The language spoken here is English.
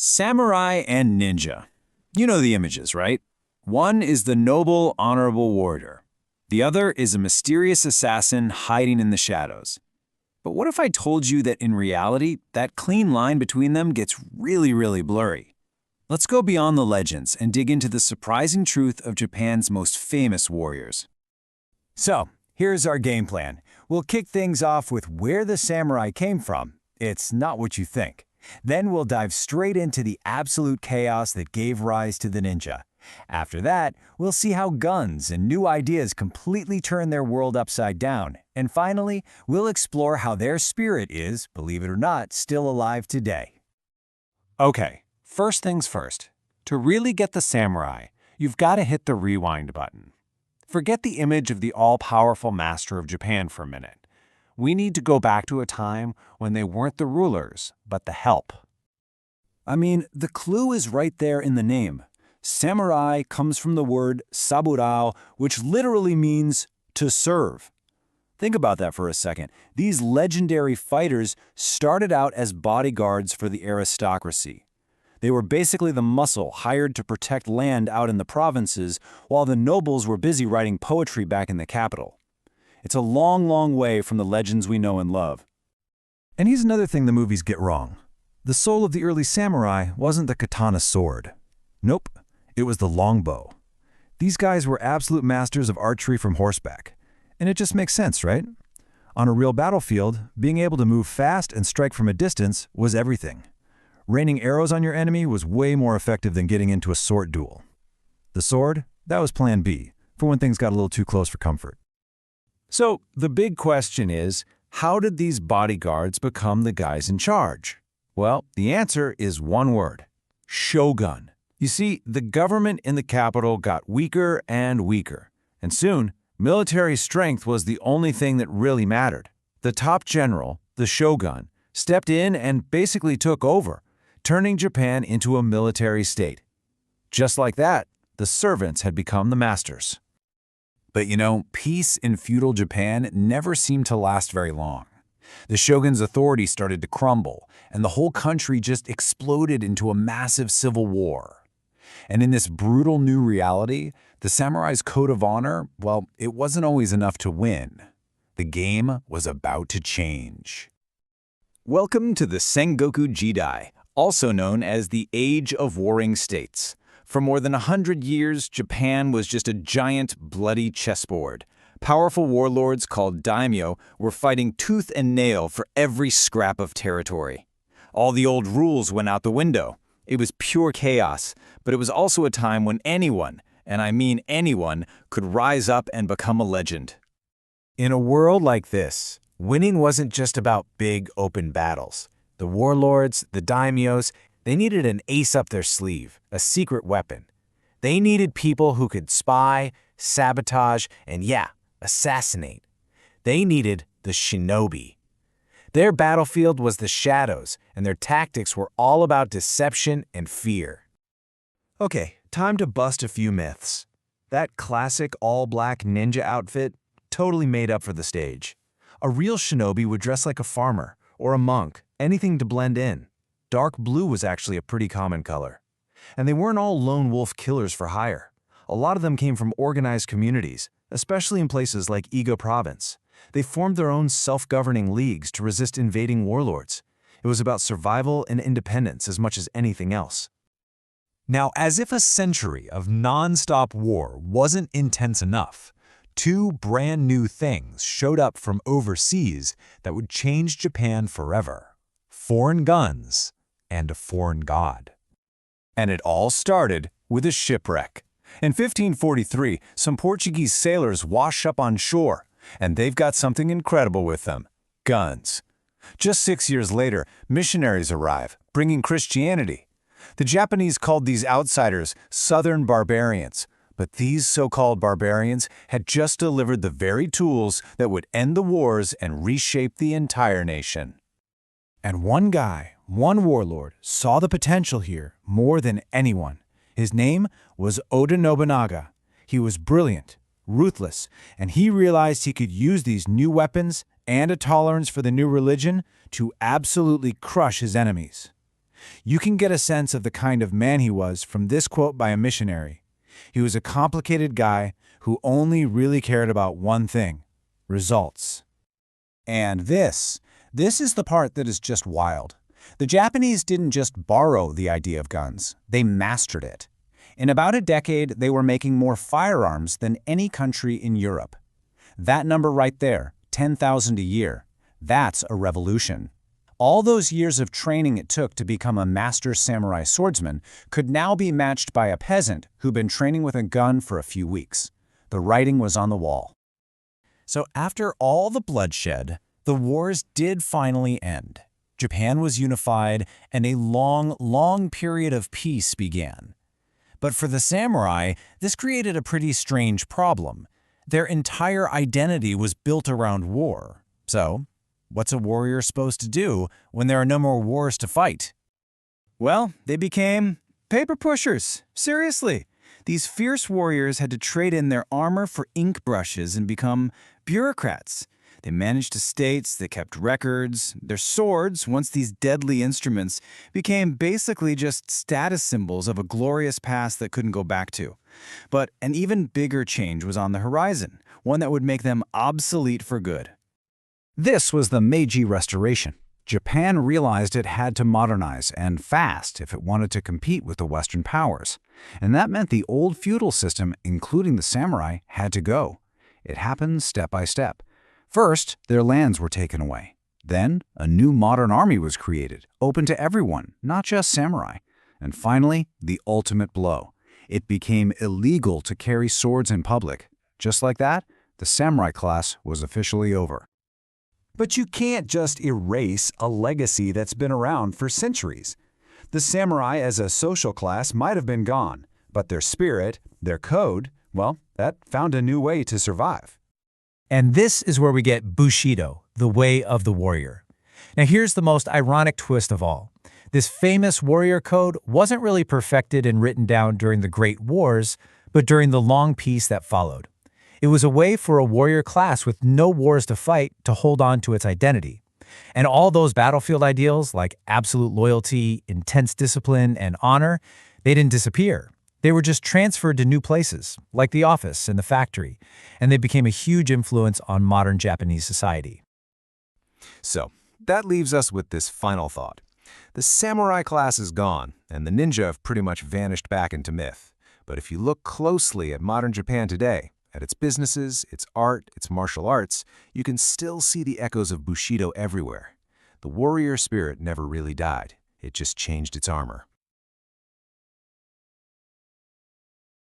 Samurai and ninja. You know the images, right? One is the noble, honorable warrior. The other is a mysterious assassin hiding in the shadows. But what if I told you that in reality, that clean line between them gets really blurry? Let's go beyond the legends and dig into the surprising truth of Japan's most famous warriors. So, here's our game plan. We'll kick things off with where the samurai came from. It's not what you think. Then we'll dive straight into the absolute chaos that gave rise to the ninja. After that, we'll see how guns and new ideas completely turn their world upside down. And finally, we'll explore how their spirit is, believe it or not, still alive today. Okay, first things first. To really get the samurai, you've got to hit the rewind button. Forget the image of the all-powerful master of Japan for a minute. We need to go back to a time when they weren't the rulers, but the help. I mean, the clue is right there in the name. Samurai comes from the word saburao, which literally means to serve. Think about that for a second. These legendary fighters started out as bodyguards for the aristocracy. They were basically the muscle hired to protect land out in the provinces, while the nobles were busy writing poetry back in the capital. It's a long way from the legends we know and love. And here's another thing the movies get wrong. The soul of the early samurai wasn't the katana sword. Nope, it was the longbow. These guys were absolute masters of archery from horseback. And it just makes sense, right? On a real battlefield, being able to move fast and strike from a distance was everything. Raining arrows on your enemy was way more effective than getting into a sword duel. The sword, that was plan B, for when things got a little too close for comfort. So, the big question is, how did these bodyguards become the guys in charge? Well, the answer is one word: shogun. You see, the government in the capital got weaker and weaker, and soon, military strength was the only thing that really mattered. The top general, the shogun, stepped in and basically took over, turning Japan into a military state. Just like that, the servants had become the masters. But you know, peace in feudal Japan never seemed to last very long. The shogun's authority started to crumble, and the whole country just exploded into a massive civil war. And in this brutal new reality, the samurai's code of honor, well, it wasn't always enough to win. The game was about to change. Welcome to the Sengoku Jidai, also known as the Age of Warring States. For more than 100 years, Japan was just a giant, bloody chessboard. Powerful warlords called daimyo were fighting tooth and nail for every scrap of territory. All the old rules went out the window. It was pure chaos, but it was also a time when anyone, and I mean anyone, could rise up and become a legend. In a world like this, winning wasn't just about big, open battles. The warlords, the daimyos, they needed an ace up their sleeve, a secret weapon. They needed people who could spy, sabotage, and assassinate. They needed the shinobi. Their battlefield was the shadows, and their tactics were all about deception and fear. Okay, time to bust a few myths. That classic all-black ninja outfit, totally made up for the stage. A real shinobi would dress like a farmer or a monk, anything to blend in. Dark blue was actually a pretty common color. And they weren't all lone wolf killers for hire. A lot of them came from organized communities, especially in places like Iga Province. They formed their own self-governing leagues to resist invading warlords. It was about survival and independence as much as anything else. Now, as if a century of non-stop war wasn't intense enough, two brand new things showed up from overseas that would change Japan forever: foreign guns and a foreign god. And it all started with a shipwreck. In 1543, some Portuguese sailors wash up on shore, and they've got something incredible with them: guns. Just 6 years later, missionaries arrive, bringing Christianity. The Japanese called these outsiders Southern barbarians, but these so-called barbarians had just delivered the very tools that would end the wars and reshape the entire nation. And one guy, one warlord, saw the potential here more than anyone. His name was Oda Nobunaga. He was brilliant, ruthless, and he realized he could use these new weapons and a tolerance for the new religion to absolutely crush his enemies. You can get a sense of the kind of man he was from this quote by a missionary. He was a complicated guy who only really cared about one thing: results. And this is the part that is just wild. The Japanese didn't just borrow the idea of guns, they mastered it. In about a decade, they were making more firearms than any country in Europe. That number right there, 10,000 a year, that's a revolution. All those years of training it took to become a master samurai swordsman could now be matched by a peasant who'd been training with a gun for a few weeks. The writing was on the wall. So after all the bloodshed, the wars did finally end. Japan was unified, and a long, long period of peace began. But for the samurai, this created a pretty strange problem. Their entire identity was built around war. So, what's a warrior supposed to do when there are no more wars to fight? Well, they became paper pushers. Seriously. These fierce warriors had to trade in their armor for ink brushes and become bureaucrats. They managed estates, they kept records. Their swords, once these deadly instruments, became basically just status symbols of a glorious past that couldn't go back to. But an even bigger change was on the horizon, one that would make them obsolete for good. This was the Meiji Restoration. Japan realized it had to modernize, and fast, if it wanted to compete with the Western powers. And that meant the old feudal system, including the samurai, had to go. It happened step by step. First, their lands were taken away. Then, a new modern army was created, open to everyone, not just samurai. And finally, the ultimate blow. It became illegal to carry swords in public. Just like that, the samurai class was officially over. But you can't just erase a legacy that's been around for centuries. The samurai as a social class might have been gone, but their spirit, their code, well, that found a new way to survive. And this is where we get Bushido, the way of the warrior. Now here's the most ironic twist of all. This famous warrior code wasn't really perfected and written down during the Great Wars, but during the long peace that followed. It was a way for a warrior class with no wars to fight to hold on to its identity. And all those battlefield ideals like absolute loyalty, intense discipline, and honor, they didn't disappear. They were just transferred to new places, like the office and the factory, and they became a huge influence on modern Japanese society. So, that leaves us with this final thought. The samurai class is gone, and the ninja have pretty much vanished back into myth. But if you look closely at modern Japan today, at its businesses, its art, its martial arts, you can still see the echoes of Bushido everywhere. The warrior spirit never really died. It just changed its armor.